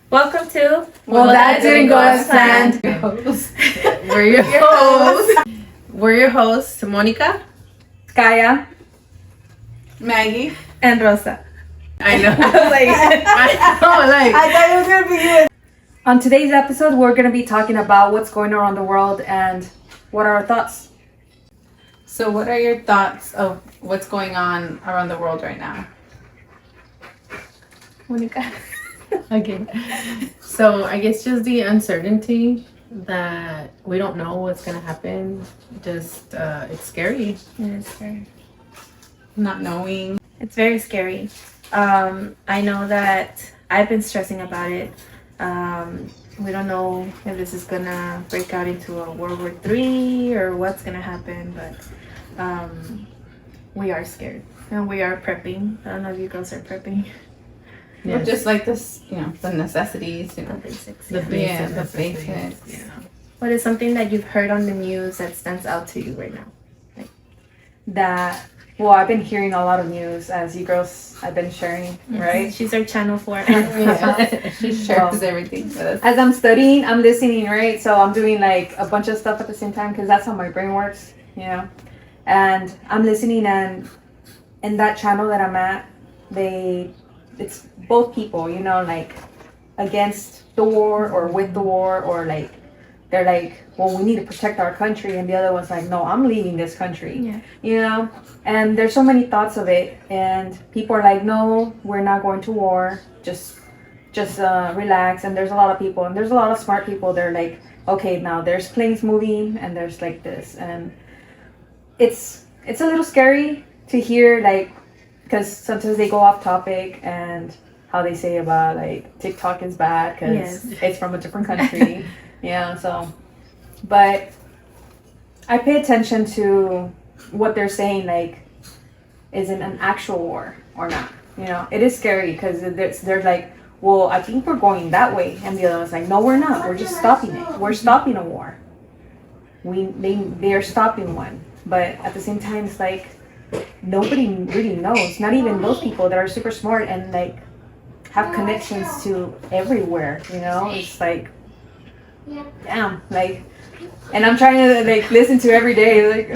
Welcome to Well, that didn't go as planned. We're your hosts. We're your hosts, Monica. Kaya. Maggie. and Rosa. I know. I thought it was gonna be you. On today's episode, we're going to be talking about what's going on around the world and what are our thoughts. So, what are your thoughts of what's going on around the world right now? Monica. Okay. So I guess just the uncertainty that we don't know what's gonna happen. Just it's scary. It is scary. Not knowing. It's very scary. I know that I've been stressing about it. We don't know if this is gonna break out into a World War III or what's gonna happen, but we are scared and we are prepping. I don't know if you girls are prepping. Or just like this, the necessities, The basics. The yeah. basics. the basics. Yeah. What is something that you've heard on the news that stands out to you right now? Well, I've been hearing a lot of news as you girls have been sharing, right? She's our channel for it. Yeah. She shares everything with us. As I'm studying, I'm listening, right? So I'm doing like a bunch of stuff at the same time because that's how my brain works, And I'm listening, and in that channel that I'm at, it's both people, like against the war or with the war, or like they're like, well, we need to protect our country, and the other one's like, no, I'm leaving this country. Yeah. And there's so many thoughts of it, and people are like, no, we're not going to war, just relax. And there's a lot of people, and there's a lot of smart people. They're like, okay, now there's planes moving and there's like this, and it's a little scary to hear, like, because sometimes they go off topic and how they say about like TikTok is bad because it's from a different country. But I pay attention to what they're saying, like, is it an actual war or not? It is scary because they're like, well, I think we're going that way, and the other one's like, no, we're not. We're just stopping it. We're stopping a war. They are stopping one, but at the same time, it's like nobody really knows. Not even those people that are super smart and like have connections to everywhere. It's like, damn, like. And I'm trying to like listen to every day, like,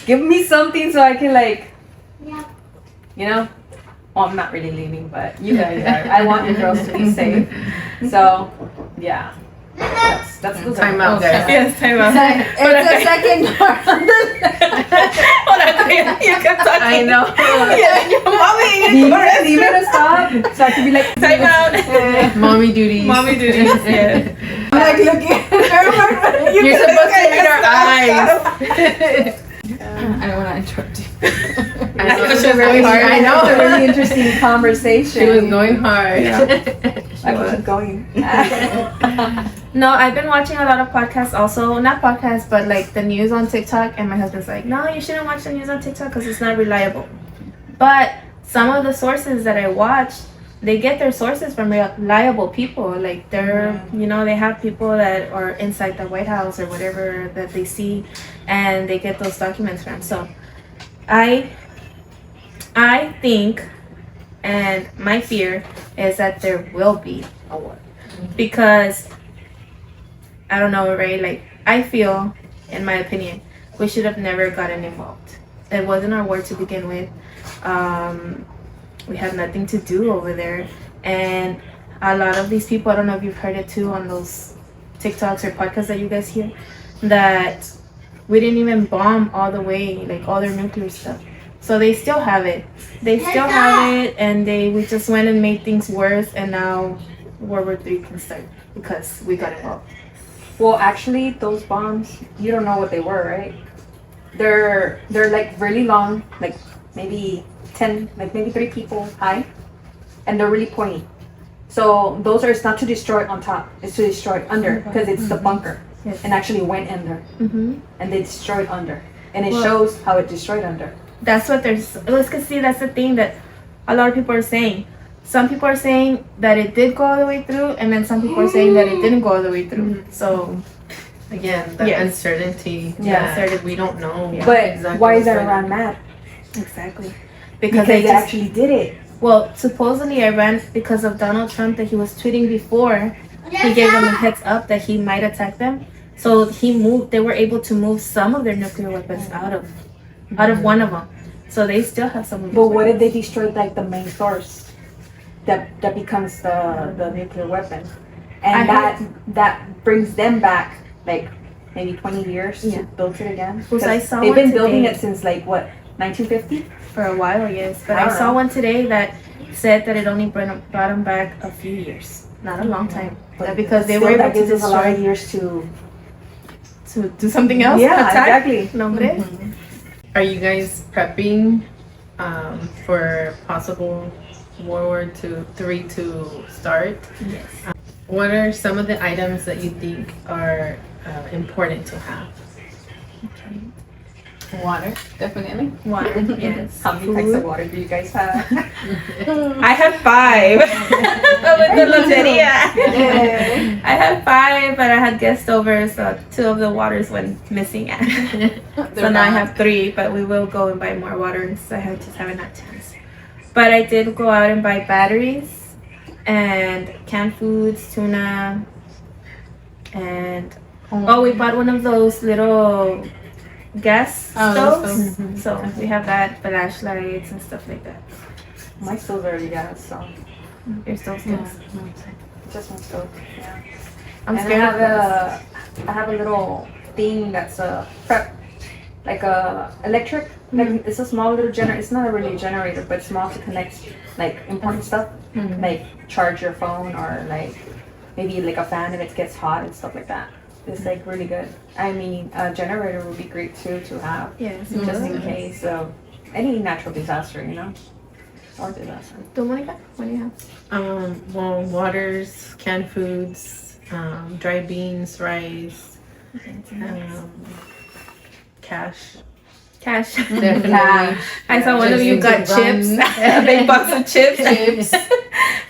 give me something so I can like, Well, I'm not really leaving, but you guys are. I want you girls to be safe. So, yeah. That's the Time out, guys. Yes, time out. It's a second part. Hold on, you can talk. I know. Do you want to stop? So I can be like, Time out. Mommy duties. Mommy duties. Yeah. I'm like looking at her. You're supposed to read our eyes. I don't want to interrupt you. I know. She was going hard. I It's a know. really interesting conversation. She was going hard. I can keep going. No, I've been watching a lot of podcasts also. Not podcasts, but like the news on TikTok. And my husband's like, no, you shouldn't watch the news on TikTok because it's not reliable. But some of the sources that I watch, they get their sources from reliable people. Like they're, they have people that are inside the White House or whatever that they see, and they get those documents from. So I think, and my fear is that there will be a war. Because, I don't know, right? Like, I feel, in my opinion, we should have never gotten involved. It wasn't our war to begin with. We had nothing to do over there. And a lot of these people, I don't know if you've heard it too on those TikToks or podcasts that you guys hear, that we didn't even bomb all the way, like all their nuclear stuff. So they still have it. They still have it, and we just went and made things worse, and now World War III can start because we got involved. Well, actually, those bombs, you don't know what they were, right? They're like really long, like maybe 10, like maybe 3 people high, and they're really pointy. So those are, it's not to destroy on top, it's to destroy under, because it's the bunker. Yes. And actually went under, Mm-hmm. and they destroyed under, and it shows how it destroyed under. That's what let's see, that's the thing that a lot of people are saying. Some people are saying that it did go all the way through, and then some people are saying that it didn't go all the way through. So Again, the Yes. uncertainty. Yeah. that we don't know. But exactly why is what's going Iran on. mad? exactly. Because they actually did it. Well, supposedly I ran because of Donald Trump that he was tweeting before. He gave them a heads up that he might attack them. So they were able to move some of their nuclear weapons out of one of them. So they still have some of But those what if weapons. they destroy like the main source that becomes the nuclear weapon, and that brings them back like maybe 20 years Yeah. to build it again? Because I saw they've one been building today. it since like what, 1950? For a while, yes. But I I don't saw know. one today that said that it only brought them back a few years. Not a long time. But because they Still, were able that to gives us a lot of destroy years to to do something else. Yeah, attack. exactly. No, hombre. Are you guys prepping for possible World War III to start? Yes. What are some of the items that you think are important to have? Water, definitely. Water. Yes. how many types of water do you guys have? I have 5 with the loteria. I had 5, but I had guest over, so 2 of the waters went missing. So now I have 3, but we will go and buy more waters. I just haven't had chance. But I did go out and buy batteries and canned foods, tuna, and we bought one of those little gas those stoves. So we have that, flashlights and stuff like that. My stove's already gas, so Your stove's gas. just my stove. Yeah. I'm And scared of gas. I have a little thing that's a prep, like a electric. Like it's a small little generator. It's not a really generator, but small to connect like important stuff, like charge your phone or like maybe like a fan if it gets hot and stuff like that. It's like really good. I mean, a generator would be great too to have, Yes. just in case of any natural disaster, you know, or disaster. ¿Tú, Mónica? What do you have? Well, waters, canned foods, dried beans, rice, cash. Cash. Definitely. I saw one of you got Chips and chips. rum. A big box of chips.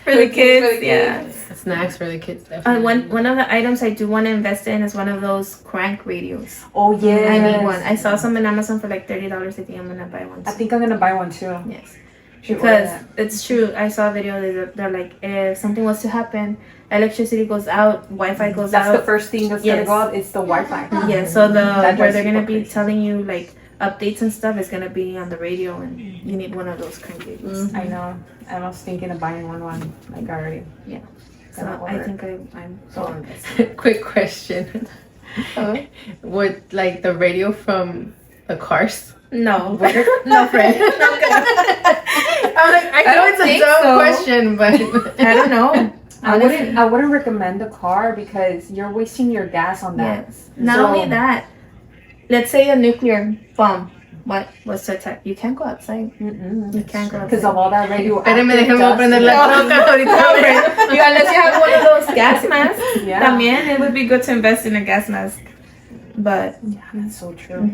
For the kids. Yeah. Snacks for the kids, definitely. One of the items I do want to invest in is one of those crank radios. Oh yeah, I need one. I saw some in Amazon for like $30. I think I'm gonna buy one. I Too. think I'm gonna buy one too. Yes. Should Because order it's true. I saw a video. They're like, if something was to happen, electricity goes out, Wi-Fi goes that's out. the first thing that's gonna Yes. go out. It's the Wi-Fi. Yeah. So That where drives they're gonna people be crazy. telling you like updates and stuff is gonna be on the radio, and you need one of those crank radios. I know. I was thinking of buying one like already. So Gonna I order. think I'm so invested. Quick question. Would like the radio from the cars? No. No, friend. I'm like, I know don't it's a think dumb so. question, but I don't know. I wouldn't recommend a car because you're wasting your gas on that. Yes. Not So- only that, let's say a nuclear bomb. What was to attack? You can't go outside. You can't go Because outside. of all that radio. Espérame, déjame prender la troca ahorita. Unless you have one of those gas masks. Yeah. También, it would be good to invest in a gas mask. But Yeah, that's so true.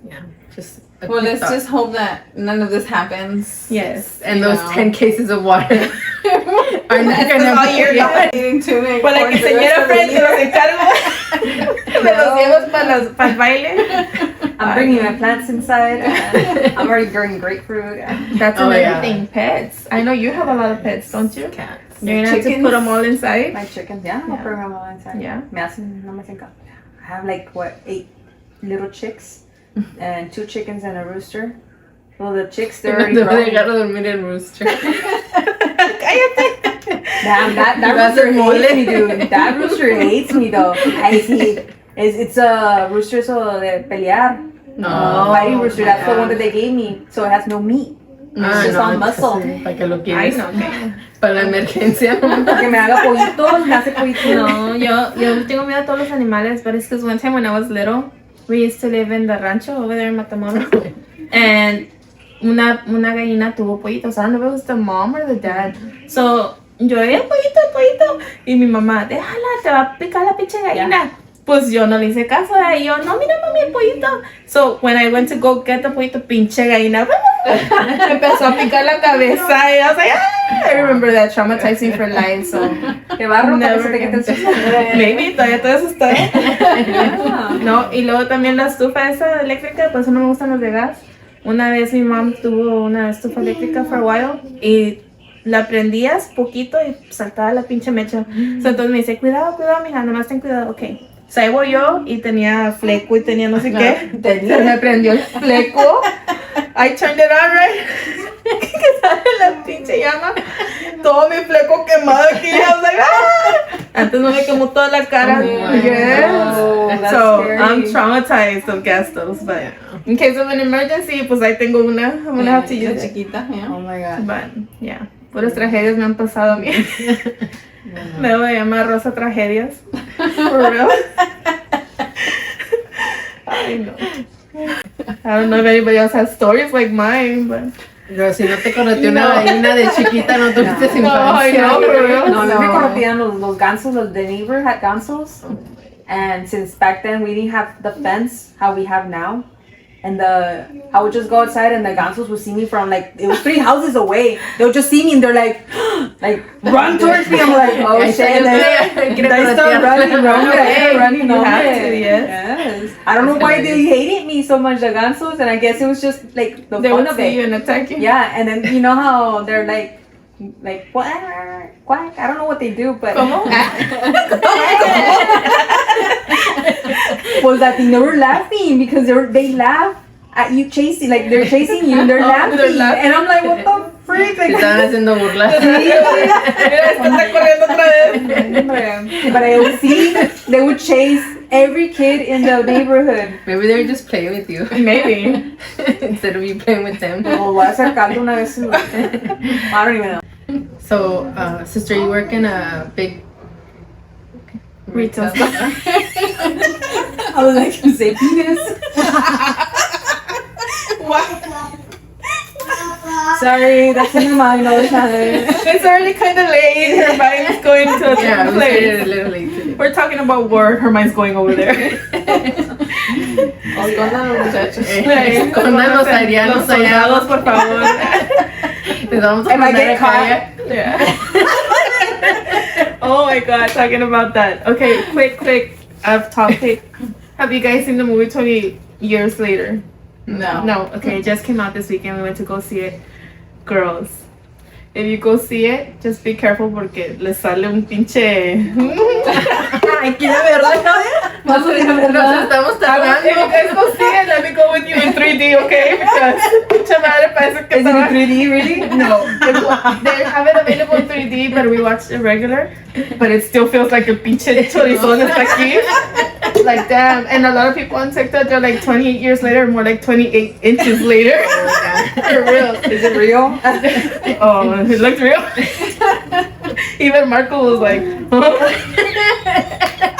Yeah, just a Well, quick let's thought. just hope that none of this happens. yes. And you those know. 10 cases of water are not That's gonna all be you're yeah. needing to make. Pues la for the rest quinceañera of the frente year. los encargo de los ciegos para el baile. I'm bringing my plants inside. I'm already growing grapefruit. That's Oh, another yeah. thing. Pets. I know you have a lot of pets, don't you? Cats. You're gonna have to Chickens. put them all inside. My chickens, yeah, I'll Yeah. bring them all inside. Yeah. Me hacen, no me hacen caso. I have like what, 8 little chicks and 2 chickens and a rooster. Well, the chicks they're already Debo grown. dejar de dormir el rooster. Cállate. Damn, that You guys rooster are hates me, dude. That rooster hates me though. I see. It's a rooster so de pelear. No. Fighting rooster. That's the yeah. one that they gave me. So it has no meat. Ah, just all no, muscle. Para que lo Ay, quieres. no, okay. Para la emergencia. Que me haga pollitos, me hace pollitos. No, yo tengo miedo a todos los animales, but it's because one time when I was little, we used to live in the rancho over there in Matamoros, and una gallina tuvo pollitos. I don't know if it was the mom or the dad. So, yo, pollito, y mi mamá, déjala, te va a picar la pinche gallina. Pues yo no le hice caso, y yo, no, mira mami, el pollito. So, when I went to go get the pollito, pinche gallina, me empezó a picar la cabeza, y I was like, ah! I remember that traumatizing for life, so. Que barro para que se Never te quite el susto. Maybe, todavía estoy asustada. Yeah. No, y luego también la estufa esa eléctrica, por eso no me gustan los de gas. una vez mi mom tuvo una estufa eléctrica for a while y la prendías poquito y saltaba la pinche mecha. So, entonces me dice, cuidado, mija, nomás ten cuidado, ok. So, ahí voy yo y tenía fleco y tenía no sé qué. Se me prendió el fleco. I turned it on, right? Que sale la pinche llama. Todo mi fleco quemado aquí. I was like, ah! Antes no me quemó toda la cara. Yes. that's So, scary. I'm traumatized of gas stoves, but in case of an emergency, pues ahí tengo una. I'm gonna have to use it. chiquita, yeah. Oh my god. But, yeah. Puras tragedias me han pasado a mí. Me voy a llamar Rosa Tragedias. For real. I know. I don't know if anybody else has stories like mine, but Pero si no te correteó una gallina de chiquita, no tuviste No, I infancia. know, for real. No, me corrompían los gansos. The neighbor had gansos. And since back then we didn't have the fence how we have now. And I would just go outside and the gansos would see me from like, it was 3 houses away. They would just see me and they're like run towards me. I'm like, oh shit. And then I start running. You have to, yes. Yes. I don't know why they hated me so much, the gansos. And I guess it was just like the They fun would of see you it. and attack you. Yeah, and then you know how they're like quack, quack. I don't know what they do, but ¿Cómo? was that thing they were laughing because they laugh at you chasing, like they're chasing you and they're Oh, laughing. they're laughing. And I'm like, what the freak? Te Like, estaban haciendo burlas. Mira, esta está corriendo otra vez. but I would see they would chase every kid in the neighborhood. Maybe they're just playing with you Maybe. instead of you playing with them. Oh, voy a hacer caldo una vez. I don't even know. So, sister, you work in a big Retail store. I was like, you say penis? Sorry, that's in my mind all the time. It's already kind of late. Her mind's going to a Yeah, different we started a place. little late today. We're talking about war. Her mind's going over there. Escondan los muchachos. Escondan los arianos Los soldados, por favor. Les vamos a Am I mandar getting acá. Yeah. Oh my god, talking about that. Okay, quick off topic. Have you guys seen the movie 20 Years Later? No. No, okay, it just came out this weekend. We went to go see it. Girls, if you go see it, just be careful porque les sale un pinche. Ay, quiero verla. Vamos a ir a Nos verla. estamos If you tardando. guys go see it, let me go with you in 3D, okay? Because pinche madre parece que Is it in 3D, really? No, they have it available in 3D, but we watched it regular. But it still feels like a pinche chorizón está aquí. Like damn, and a lot of people on TikTok they're like 28 years later, more like 28 inches later. For real. Is it real? Oh, it looked real. Even Marco was like,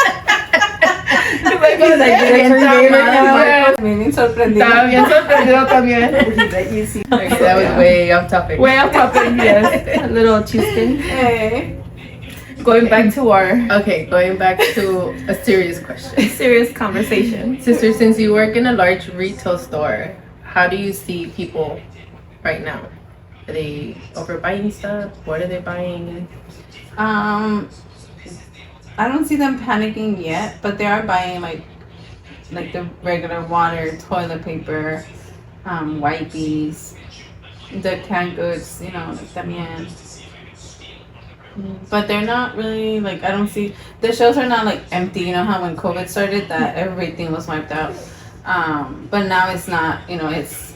He's like, He's like, "Yeah, "Did I turn está gay mal, right now?" yeah." Bien sorprendido. Estaba bien sorprendido también. Okay, that was way off topic. Way off topic, yes. A little cheesecake. Hey. Going back to our Okay, going back to a serious question. serious conversation. Sister, since you work in a large retail store, how do you see people right now? Are they overbuying stuff? What are they buying? I don't see them panicking yet, but they are buying like the regular water, toilet paper, wipes, the canned goods, you know, like también. But they're not really like, I don't see, the shelves are not like empty. You know how when COVID started that everything was wiped out. But now it's not, you know, it's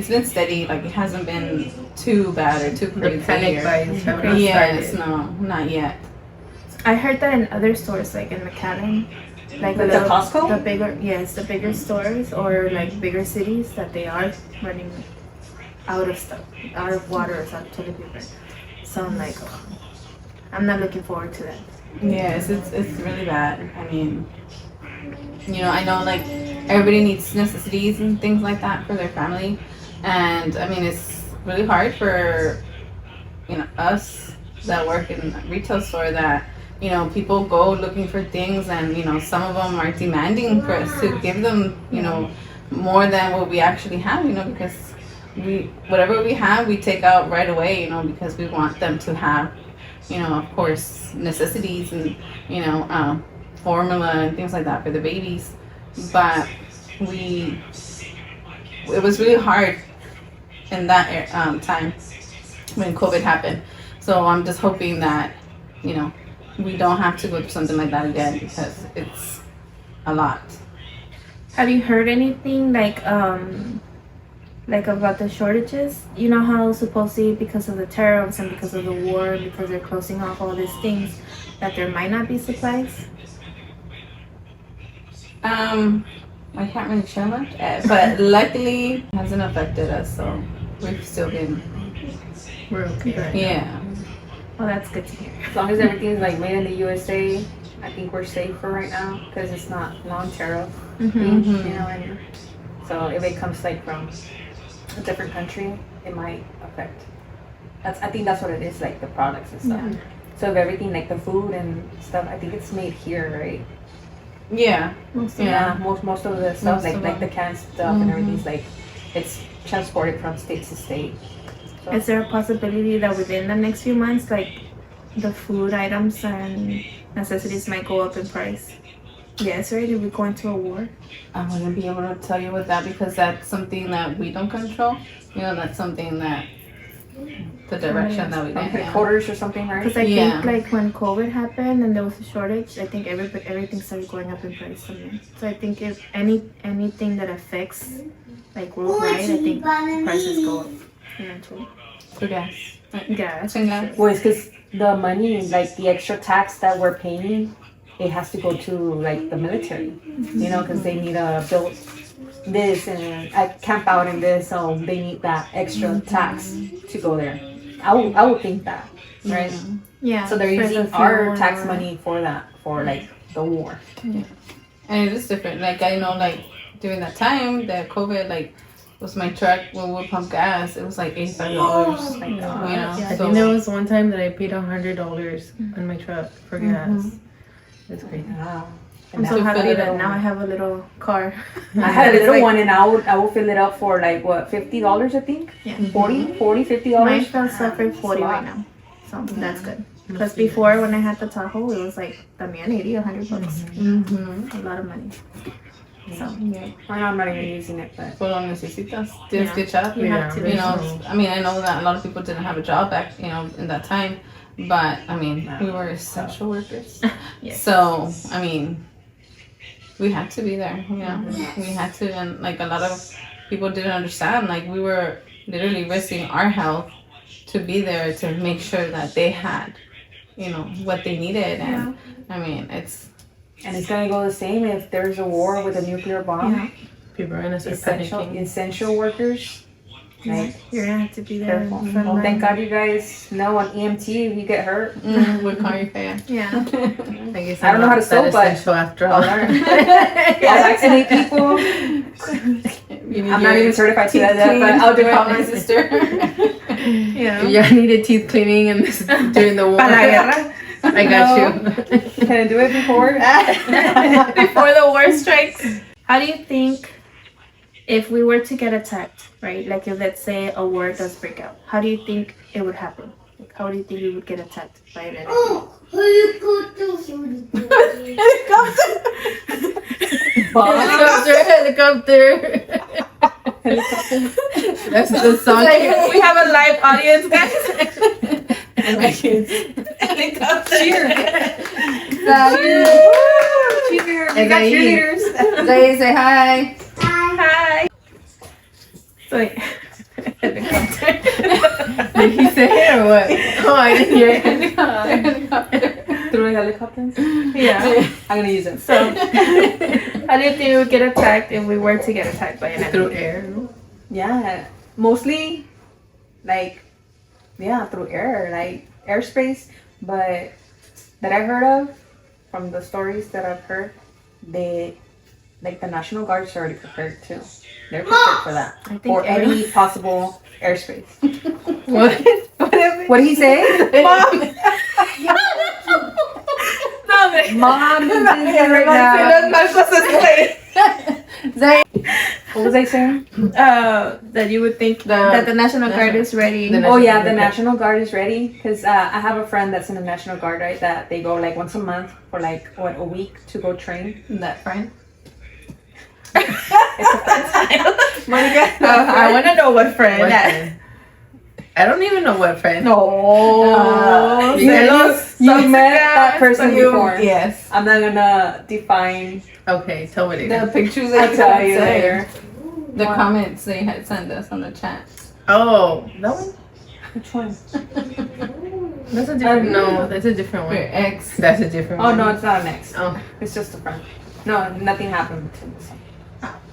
been steady. Like it hasn't been too bad or too The crazy. panic or- buys have not Yes, started. no, not yet. I heard that in other stores, like in McAllen, like Like the Costco? the bigger stores or like bigger cities, that they are running out of stuff, out of water or out of toilet paper. So I'm like, oh, I'm not looking forward to that. Yes, it's really bad. I mean, you know, I know like everybody needs necessities and things like that for their family, and I mean it's really hard for, you know, us that work in a retail store that, you know, people go looking for things and, you know, some of them are demanding for us to give them, you know, more than what we actually have, you know, because whatever we have we take out right away, you know, because we want them to have, you know, of course, necessities and, you know, formula and things like that for the babies. But it was really hard in that time when COVID happened. So I'm just hoping that, you know, we don't have to go through something like that again because it's a lot. Have you heard anything like about the shortages? You know how supposedly because of the tariffs and because of the war, because they're closing off all these things, that there might not be supplies? I can't really share much, but luckily it hasn't affected us, so we've still been, We're okay right now. yeah. Well, that's good to hear. As long as everything's like made in the USA, I think we're safe for right now because it's not non-tariff. Mm-hmm. You know, and so if it comes like from a different country, it might affect. I think that's what it is, like the products and stuff. Yeah. So if everything like the food and stuff, I think it's made here, right? Yeah. Yeah, most of the stuff, Most of like the them. canned stuff and everything's like it's transported from state to state. So, Is there a possibility that within the next few months, like the food items and necessities might go up in price? Yes, right? If we go into a war. I wouldn't be able to tell you with that because that's something that we don't control. You know, that's something that the direction that we from get. Yeah. headquarters or something, right? Because I Yeah. think like when COVID happened and there was a shortage, I think everything started going up in price again. So I think if anything that affects like worldwide, I think prices go up eventually. For gas. Gas. Gas. Well, it's because the money, like the extra tax that we're paying, it has to go to like the military, you know, because they need to build this and camp out in this, so they need that extra tax to go there. I would think that, right? Yeah. So they're for the using our fuel tax and- money for that, for like the war. And it is different. Like I know, like during that time, that COVID, like was my truck when we would pump gas, it was like $85. My God. You know, I Yeah. so think there was one time that I paid $100 on my truck for gas. That's crazy. Wow. I'm so To happy fill it that up. now I have a little car. I had a It's little like- one and I would fill it up for like what, $50 I think? Yeah. 40, $50. Mine felt so for 40 right now. So that's good. Because before when I had the Tahoe, it was like también 80, $100 bucks. Mm-hmm. A lot of money. So Yeah. I'm not even using it, but Pues lo necesitas. Tienes Yeah. que echar. You have to. You know, I mean, I know that a lot of people didn't have a job back, you know, in that time, but I mean, we were essential workers. Yes. So, I mean, we had to be there, you know, we had to, and like a lot of people didn't understand, like we were literally risking our health to be there to make sure that they had, you know, what they needed, and I mean, and it's gonna go the same if there's a war with a nuclear bomb. Yeah. People are gonna start Essential panicking. workers. Like You're gonna have to be there. careful. in front Well, line. thank God you guys know on EMT if you get hurt. we call you fair. Yeah. I guess I don't know how to that sew, but essential after I'll all. learn. I'll vaccinate people. I'm not even certified to that, but I'll do Call my it. sister. Yeah. Yeah, I needed teeth cleaning and this during the war. Para la guerra. I got you. Can I do it before? Before the war strikes. How do you think if we were to get attacked, right? Like if let's say a war does break out, how do you think it would happen? Like how do you think we would get attacked by an enemy? Helicopter. That's the song. Like, we have a live audience, guys. And my kids. Cheer. Cheer. We got cheerleaders. Say hi. Hi. So, like, helicopter. Did he say it or what? Oh, I didn't hear it. Through a helicopter. Yeah. I'm gonna use it. So, how do you think we would get attacked if we were to get attacked by an enemy? Through air. Yeah, mostly like through air, like airspace. But that I've heard of, from the stories that I've heard, the National Guard's already prepared too. They're prepared for that, I think for any possible airspace. What? What did he say? Mom! Mom, right now. What was I saying? That you would think that the National Guard is ready. The Oh yeah, Guard, the okay. National Guard is ready because I have a friend that's in the National Guard, right? That they go like once a month for like a week to go train. That friend. It's a friend style. Monica, I want to know what friend. What friend? I don't even know what friend. No. You met that person before. Yes. I'm not gonna define. Okay, tell me The later. pictures I'll that tell you you had later. sent, the comments they had sent us on the chat. Oh, that one? Which one? That's a different. No, that's a different Your one. ex. That's a different Oh one. no, it's not an ex. Oh. It's just a friend. No, nothing happened between us.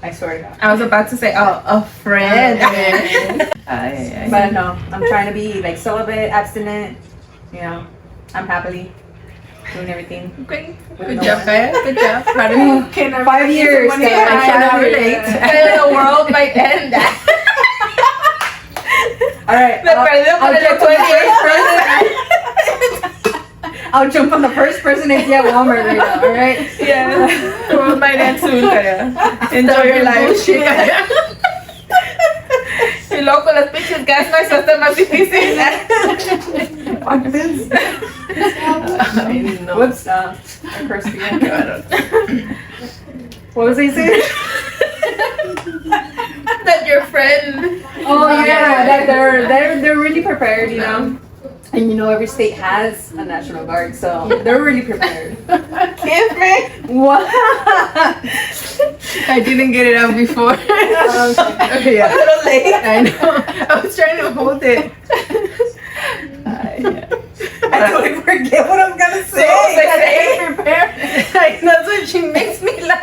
I swear to God. I was about to say, oh, a friend. But no, I'm trying to be like celibate, abstinent. You know, I'm happily doing everything. Great. with Good no job, one. Kaya. Good job. Proud of you. Can I 5 years. Money Kaya. I cannot relate. The world might end. All right. Me perdió por el 20. I'll jump on the first person I see at Walmart right now. All right. Yeah. The world might end soon, Kaya. Enjoy your life. Y loco, las pinches gas prices están más difíciles. I didn't know. Whoops. I cursed again. What was I saying? That your friend. Oh yeah, that they're really prepared, you know. And you know every state has a national guard, so they're really prepared. Kiss me. What? I didn't get it out before. A little late. I know. I was trying to hold it. I totally forget what I'm gonna say. That's what she makes me laugh.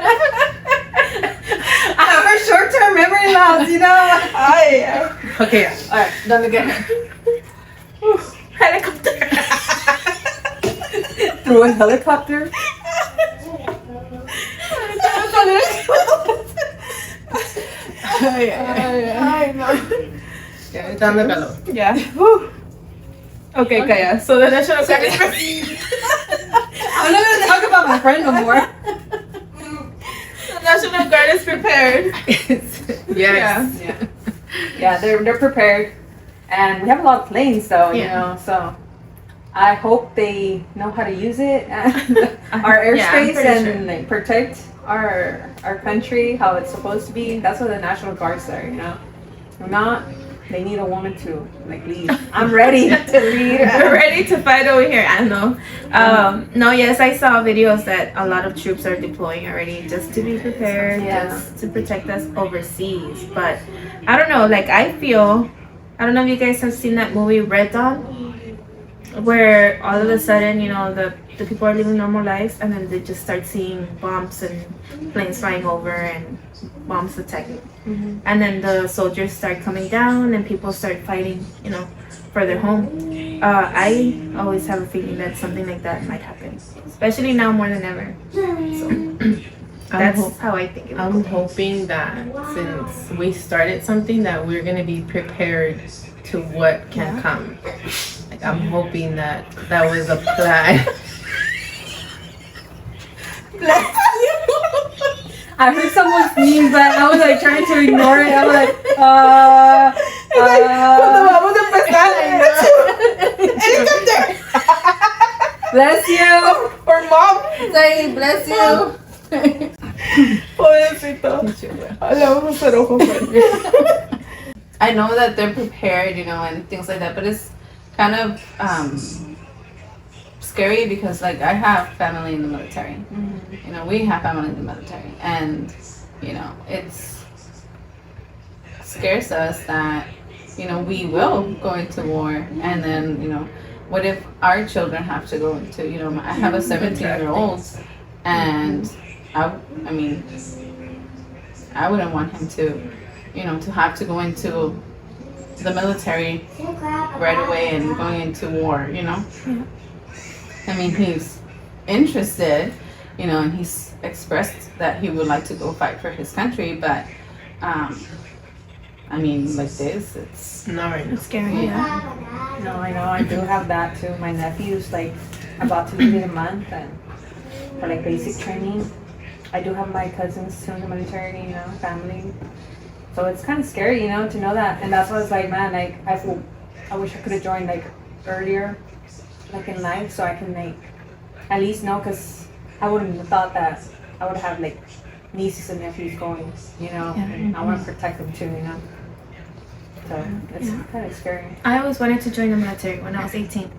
I have a short-term memory loss, you know. Okay, yeah. All right, done again. Helicopter. Through a helicopter. Ay, no. Ya, dando calor. Yeah. Whew. Okay, Kaya. So the National Guard is I'm not gonna talk about my friend no more. the National Guard is prepared. Yes. Yeah, they're prepared, and we have a lot of planes, though. You Yeah. know, so I hope they know how to use it, and our Yeah, I'm airspace, pretty and sure. like, protect our country how it's supposed to be. That's what the National Guard's are. You know, if not, they need a woman to like lead. I'm ready to lead. We're ready to fight over here. I know. No, yes, I saw videos that a lot of troops are deploying already just to be prepared, Yeah. just to protect us overseas. But I don't know. Like I feel, I don't know if you guys have seen that movie Red Dawn, where all of a sudden, you know, the people are living normal lives, and then they just start seeing bombs and planes flying over and bombs attacking. Mhm. And then the soldiers start coming down and people start fighting, you know, for their home. I always have a feeling that something like that might happen, especially now more than ever. So that's how I think it I'm would go. hoping that since we started something that we're gonna be prepared to what can come. Like I'm hoping that that was a plan. I heard someone sneeze, but I was like trying to ignore it. I was like, Vamos a empezar. Helicopter. bless you. Or mom. Say, bless you. Pobrecito. Le vamos a hacer ojo fuerte. I know that they're prepared, you know, and things like that, but it's kind of scary because, like, I have family in the military. You know, we have family in the military, and you know, it's scares us that, you know, we will go into war, and then, you know, what if our children have to go into, you know, I have a 17-year-old, and I mean, I wouldn't want him to, you know, to have to go into the military right away and going into war, you know? I mean, he's interested, you know, and he's expressed that he would like to go fight for his country, but, I mean, like this, it's, Not right now. It's scary. Yeah. No, I know. I do have that too. My nephew's like about to leave in a month, and for like basic training. I do have my cousins too in the military, you know, family. So it's kind of scary, you know, to know that. And that's why I was like, man, like I wish I could have joined like earlier, like in life, so I can like at least know, because I wouldn't have thought that I would have like nieces and nephews going, you know, Yeah. and I want to protect them too, you know. So it's kind of scary. I always wanted to join the military when I was 18.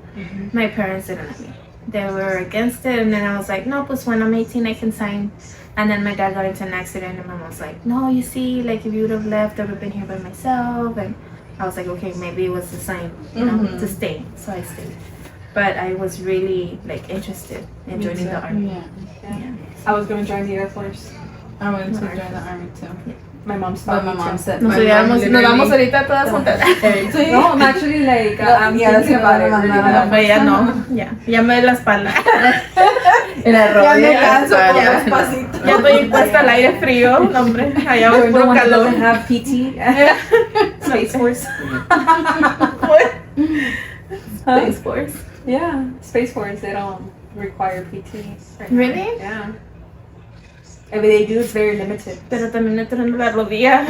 My parents didn't let me. They were against it, and then I was like, no, pues when I'm 18, I can sign. And then my dad got into an accident, and my mom was like, no, you see, like if you would have left, I would have been here by myself. And I was like, okay, maybe it was the sign, you know, to stay. So I stayed. But I was really like interested in joining the army. Yeah. I was going to join the Air Force. I wanted to join the army too. My mom But stopped my me mom too. said, Nos My mom vamos literally- ahorita todas juntas. Sí. No, I'm actually like, I'm Yeah, thinking that's about it. what really I'm bad. Pero ya no. Ya me duele la espalda. En la Ya me rodilla. canso por ya, los no. pasitos. Ya estoy impuesta al aire frío, no, hombre. Allá va Join the puro one that calor. doesn't have PT. Space Force. What? Huh? Space Force. Yeah, Space Force, they don't require PT. Really? Yeah. If they do, it's very limited. Pero también me trueno la rodilla.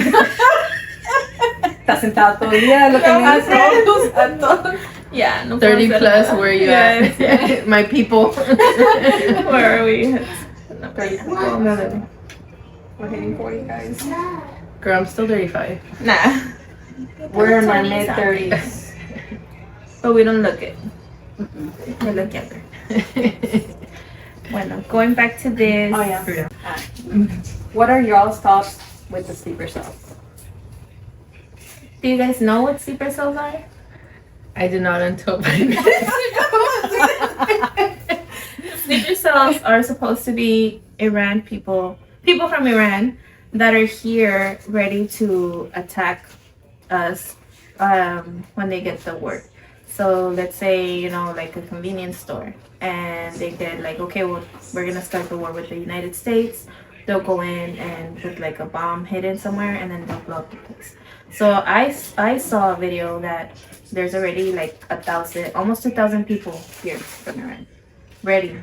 Estás sentado todo el día, lo que me A dice. todos, a todos. Ya, no puedo 30 hacer plus, nada. where you Yes, yes. at? My people. Where are we? No, 30. no, no, no. We're hitting 40, guys. Girl, I'm still 35. Nah. We're in our 20s, mid 30s. But we don't look it. We look younger. Bueno, going back to this. Oh, yeah. What are y'all's thoughts with the sleeper cells? Do you guys know what sleeper cells are? I did not until Sleeper cells are supposed to be Iran people from Iran that are here ready to attack us when they get the word. So let's say, you know, like a convenience store, and they get like, okay, well, we're gonna start the war with the United States. They'll go in and put like a bomb hidden somewhere, and then they'll blow up the place. So I saw a video that there's already like 1,000, almost 2,000 people here from Iran, ready.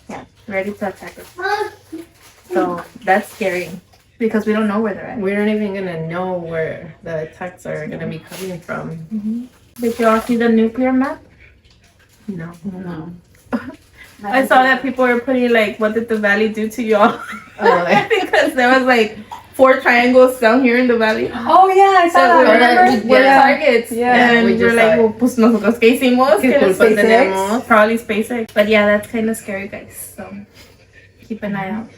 Yeah, ready to attack us. So that's scary because we don't know where they're at. We're not even gonna know where the attacks are gonna be coming from. Did you all see the nuclear map? No. No. I saw that people were putting like, what did the valley do to y'all? Oh, Because there was like 4 triangles down here in the valley. Oh, yeah, I saw So we that. remember? remember we're Yeah. targets. Yeah, and we we're just like, saw it. well, pues nosotros qué hicimos? ¿Qué Que culpa SpaceX? tenemos? Probably SpaceX. But yeah, that's kind of scary, guys. So keep an eye out.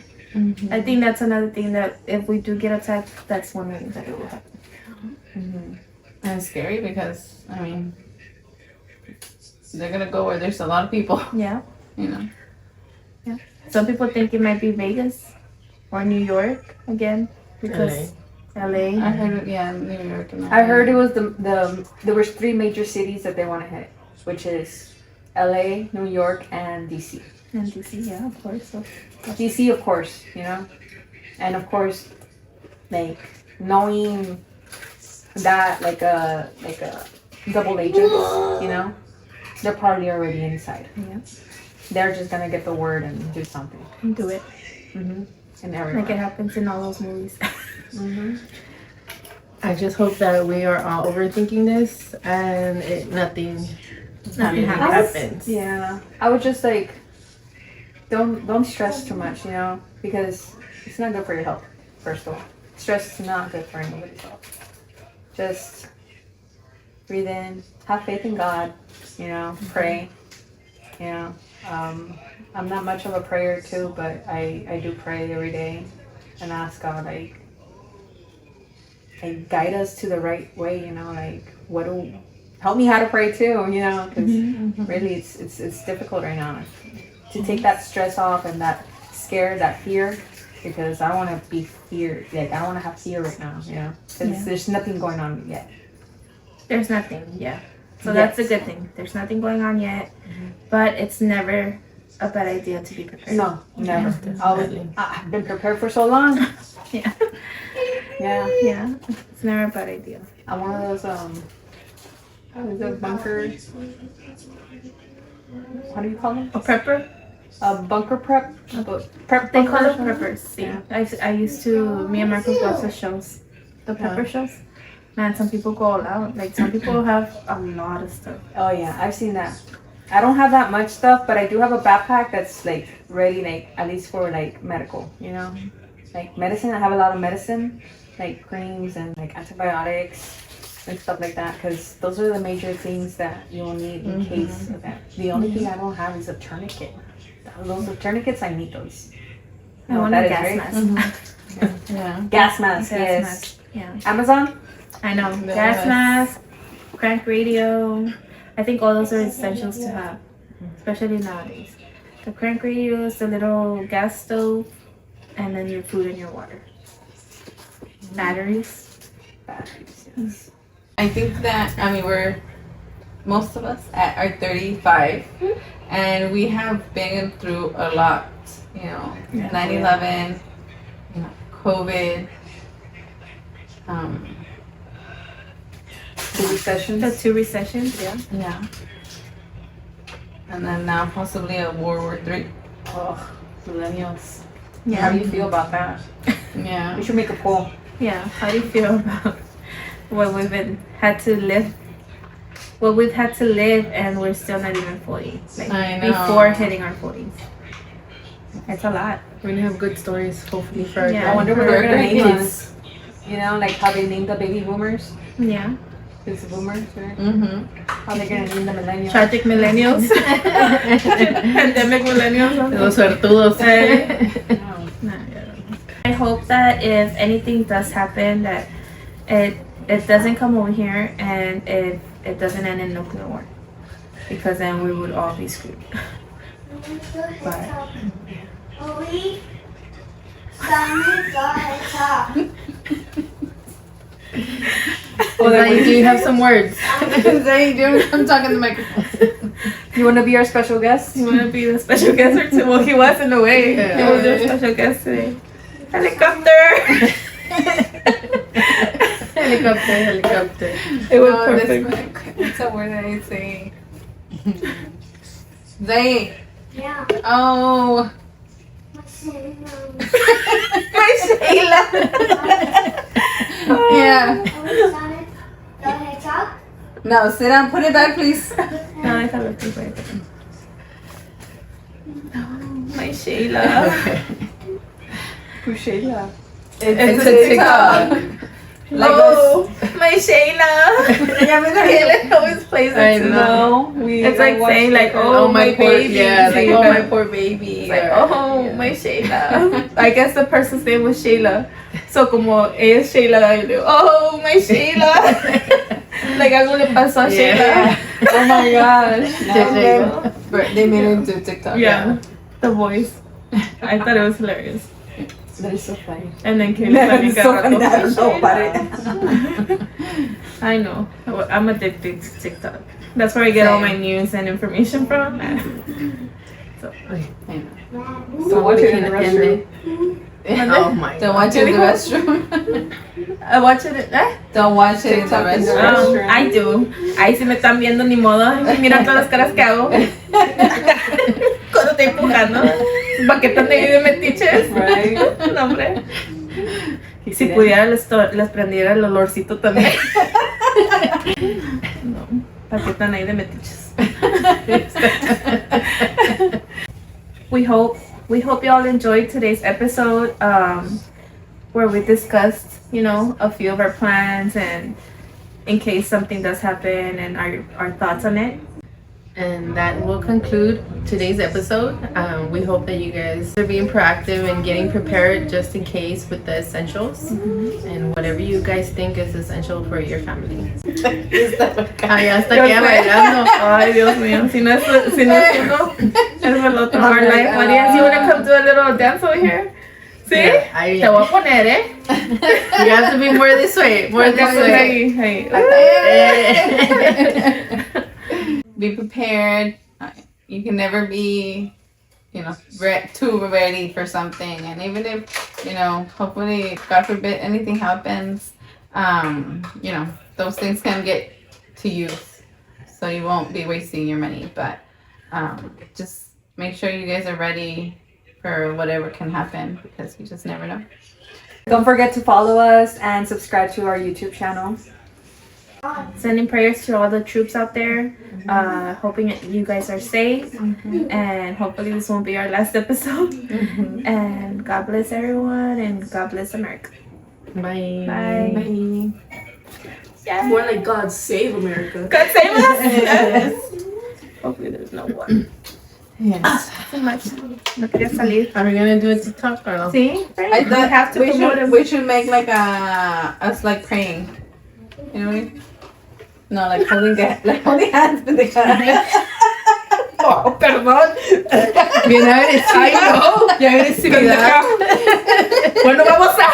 I think that's another thing that if we do get attacked, that's one thing that it will happen. And it's scary because, I mean, they're gonna go where there's a lot of people, Yeah. you know. Some people think it might be Vegas or New York again because LA. I heard it, yeah, New York. And I heard it was there was 3 major cities that they want to hit, which is LA, New York, and DC. And DC, yeah, of course. So. DC, of course, you know, and of course, like knowing that like a double agent, you know, they're probably already inside. Yeah. They're just gonna get the word and do something. Do it. And Like everyone. it happens in all those movies. I just hope that we are all overthinking this and nothing really happens. Yeah, I would just like don't stress too much, you know, because it's not good for your health. First of all, stress is not good for anybody's health. Just breathe in, have faith in God, you know, pray, you know. I'm not much of a prayer too, but I do pray every day and ask God like guide us to the right way, you know, like help me how to pray too, you know, because really it's difficult right now to take that stress off and that scare, that fear, because I want to be feared, like I want to have fear right now, you know, because there's nothing going on yet. There's nothing, yeah. So Yes. that's a good thing. There's nothing going on yet, but it's never a bad idea to be prepared. No, never. Definitely. I've been prepared for so long. Yeah. Yeah, Yeah. It's never a bad idea. I'm one of those what is it, bunker? What do you call them? A prepper? Bunker prep. Prep. They call it bunkers? preppers. See, I used to. Me and Marcos watch the shows, the prepper shows. Man, some people go all out. Like some people have a lot of stuff. Oh yeah, I've seen that. I don't have that much stuff, but I do have a backpack that's like ready, like at least for like medical, you know. like medicine. I have a lot of medicine, like creams and like antibiotics and stuff like that, because those are the major things that you will need in case of that. The only thing I don't have is a tourniquet. Those are tourniquets, I need those. I want that a is gas very- mask. Yeah. Gas mask, Gas yes. mask. Yeah. Amazon? I know. Yes. Gas mask, crank radio. I think all those are essentials to have, especially nowadays. The crank radios, the little gas stove, and then your food and your water. Batteries. Batteries, yes. I think that, I mean, we're, most of us are 35, and we have been through a lot, you know, Yeah. 9/11, you know, COVID, The recessions. The 2 recessions. Yeah. yeah. And then now possibly a World War III. Oh, millennials. How Yeah. do you feel about that? Yeah. We should make a poll. Yeah. How do you feel about what we've had to live? What we've had to live, and we're still not even 40. Like I know. before hitting our 40s. It's a lot. We're gonna have good stories, hopefully, for our Yeah. I wonder what We're they're gonna great name kids. us. You know, like how they named the baby boomers. Yeah. It's boomers, right? Mm-hmm. How they're gonna name the millennials. Tragic millennials. Pandemic millennials. Los suertudos. Oh. No, I hope that if anything does happen, that it doesn't come over here, and it doesn't end in nuclear war, because then we would all be screwed. But Oh, do you have some words? I'm talking to the microphone. You wanna be our special guest? you want to be the special guest or two? Well, he was in a way. Yeah. He was the special guest today. Helicopter. Helicopter. It was Oh, perfect. What's that word that I say? They. Yeah. Oh. My Sheila. Yeah. The hedgehog? No, sit down. Put it back, please. No, I thought it was right. My Sheila. Who's Shayla? It's a TikTok. Oh, my Sheila. Kaylin always plays it I too. know. It's like saying like, oh, my poor baby. Yeah, like, Yeah. oh my poor baby. It's like, or- oh, yeah. my Sheila. I guess the person's name was Sheila. So como ella es Sheila, yo digo, oh, my Sheila. Like algo le pasó a Yeah. Sheila. Oh my gosh. They made it into TikTok. Yeah, the voice. I thought it was hilarious. That is so funny. And then Kaylin That también is so funny. I cada don't know about rato, I know. I'm addicted to TikTok. That's where I get all my news and information from. So, So watch it in the restroom. Oh my Don't god. watch it in the restroom. I watch it. Don't watch it in the TikTok in the restroom. restroom. I do. Ahí si me están viendo, ni modo. Mira todas las caras que hago. Cuando estoy empujando. Baquetas de video metiches. Right. No, hombre. Si pudiera, les prendiera el olorcito también. No. Baquetan ahí de metiches. We hope y'all enjoyed today's episode, where we discussed, a few of our plans, and in case something does happen, and our thoughts on it. And that will conclude today's episode. We hope that you guys are being proactive and getting prepared just in case with the essentials and whatever you guys think is essential for your family. Ay, hasta que bailando. Ay, Dios mío. Si no es uno, es el otro. Our life audience. You wanna come do a little dance over here? ¿Sí? Yeah, I- Te voy a poner, ¿eh? You have to be more this way. More this way. Hey. Be prepared. You can never be, too ready for something. And even if, hopefully, God forbid, anything happens, those things can get to you. So you won't be wasting your money. But just make sure you guys are ready for whatever can happen, because you just never know. Don't forget to follow us and subscribe to our YouTube channel. Sending prayers to all the troops out there. Hoping that you guys are safe. And hopefully this won't be our last episode. And God bless everyone. And God bless America. Bye. Bye. More like God save America. God save us. Yes. Hopefully there's no war. Yes. Too much. No quería salir. Are we gonna do a TikTok or no? See? I We thought have to promote it. we should make like us like praying. You know what I mean? No, like holding hands with the Oh, perdón. Bien agresivo. Qué agresividad. Bueno, vamos a